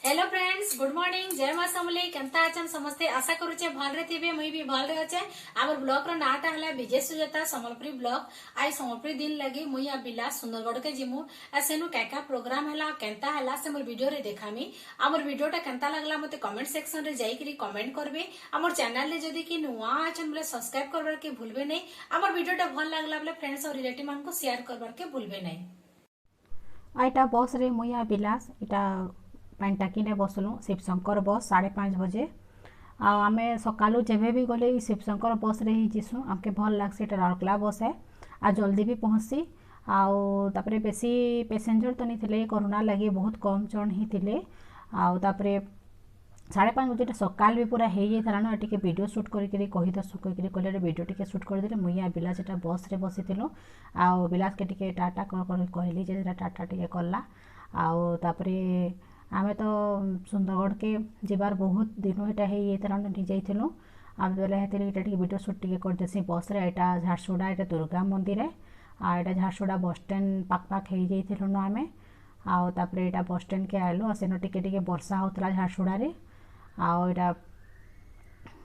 Hello friends, good morning. जय मां समले। Kenta अचन समस्ते आशा करूचे भलरे थिबे। मुई भी भलरे अचे। आमर ब्लॉग रो नाटा हला विजय सुजाता संबलपुरी ब्लॉग। आई संबलपुरी दिन लगी मुई आ बिलास सुंदरगढ़ के जिमु सेनु काका प्रोग्राम हला केंता हला से मोर वीडियो रे देखामी। आमर वीडियोटा केंता लागला मते कमेंट सेक्शन रे जाई करी कमेंट करबे। आमर चैनल रे जदी कि नुवा अचन बोले सब्सक्राइब करबार के भूलबे नै। आमर वीडियोटा भल लागला बोले फ्रेंड्स और रिलेटिव मान को शेयर करबार के भूलबे नै। आईटा बस रे मुई बिलास इटा पानी टाकी ने बसलु शिवशंकर बस 5:30 बजे। आमे सकालू जेबे भी गले शिवशंकर बस रे ही जिसु आमके भल लागसे। राउरकेला बस है आ जल्दी भी पहुँची। आउे बेसी पैसेंजर तो नहीं थे, कोरोना लगे बहुत कम जन ही थे। आउे 5:30 बजे सकाल भी पूरा हो जाता ना। टे वीडियो शूट करके कहीदसु कहीकि कहले वीडियो टे शूट करदे। मुई बिलास एटा बस रे बसी बिलास के टे टाटा कहली टाटा टे कला। आउे आमे तो सुंदरगढ़ के जीवार बहुत दिन यहाँ हो जाइलु। आम बेले वीडियो शूट टे करदेसी बस रे। यहाँ झारसुगुड़ा यहाँ दुर्गा मंदिर है। यहाँ झारसुगुड़ा बस स्टैंड पाख हो जाइलु ना आमे। आउे यहाँ बस स्टैंड के आइलु। सेन टे वर्षा होता झारसुगुड़ा। आउे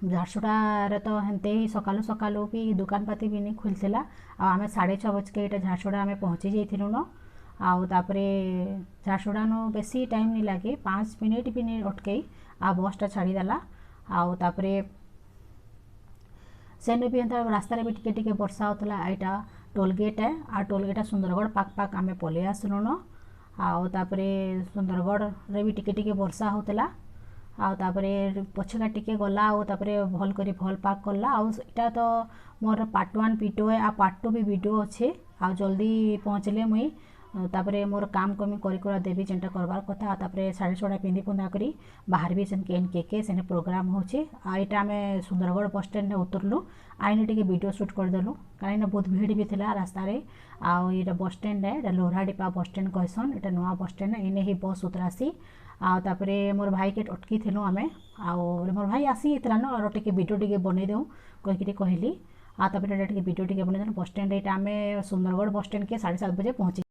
झारसुगुड़ा तो हेन्ते ही सकालू सकालू भी दुकान पाती भी नहीं खुलता। आमे 6:30 बजे यहाँ झारसुगुड़ा आमे पहुँची जाइलु न। आउे झारसुगुड़ा नु बेसी टाइम नहीं लगे, 5 मिनट भी नहीं अटकई बसटा छाड़ीदेला। आउे सेन भी एंता रास्ता भी टिके वर्षा होता। यहाँ टोलगेट है आ टोलगेट सुंदरगढ़ पाख आमे पलि आसलु न। आउे सुंदरगढ़ रे भी टिके वर्षा होता। आउे पछका टिके गला भल करी भल पाक कला। आउटा तो मोर पार्ट 1 वीडियो है आ पार्ट 2 भी वीडियो अच्छे। आ जल्दी पहुँचले मुई तापरे मोर काम कमी करा देवी जेनटा करबार कथा। तापरे साड़ी सोड़ा पिंधि पुंधा करी बाहर भी सेन के सेने प्रोग्राम होचे। आईटा आमे सुंदरगढ़ बस स्टैंड ने उतरलु। आईने टिके वीडियो शूट करदेलु कहीं बहुत भीड़ भी थिला रास्ता रे। आईटा बस स्टैंड है लोहराडीपा बस स्टैंड कहसन। एटा नुआ बस स्टैंड है। इने ही बस उतरासी। तापरे मोर भाई के अटकी थिलु आमे। मोर भाई आसी इतला न और टिके वीडियो टिके बनै देउ कहिकि कहली। तापरे टिके वीडियो टिके बनै देलु। बस स्टैंड एटा आमे सुंदरगढ़ बस स्टैंड के 7:30 बजे पहुँची।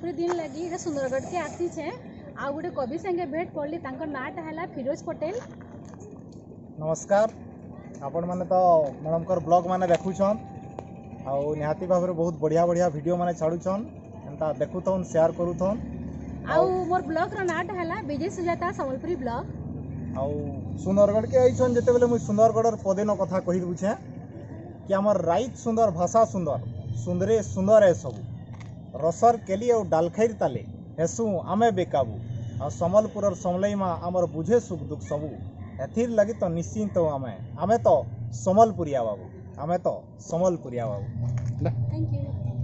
संबलपुर दिन लगी ये सुंदरगढ़ के आसी छे आ गोटे कवि संगे भेट पड़ली तांकर नाटा हला फिरोज पटेल। नमस्कार आपण मैंने तो मैडमकर ब्लॉग मैंने देखुछन आउ निहाती भाव बहुत बढ़िया बढ़िया वीडियो मैंने छाड़ुछन एंता देखुथन शेयर करूथन आउ मोर ब्लॉग रो नाटा हला विजय सुजाता संबलपुरी ब्लॉग। आउ सुंदरगढ़ के आइछन जेते बेले मुई सुंदरगढ़र पदेन कथा कहि बुझे कि हमर राइत सुंदर भाषा सुंदर सुंदरे सुंदर है सब रसर केली और डालखैर ताले हेसु आमे बेकाबू आ संबलपुरर समलई माँ आमर बुझे सुख दुख सबू एथिर लगी तो निश्चिंत आमे तो समलपुरिया बाबू आमे तो समलपुरिया बाबू। Thank you.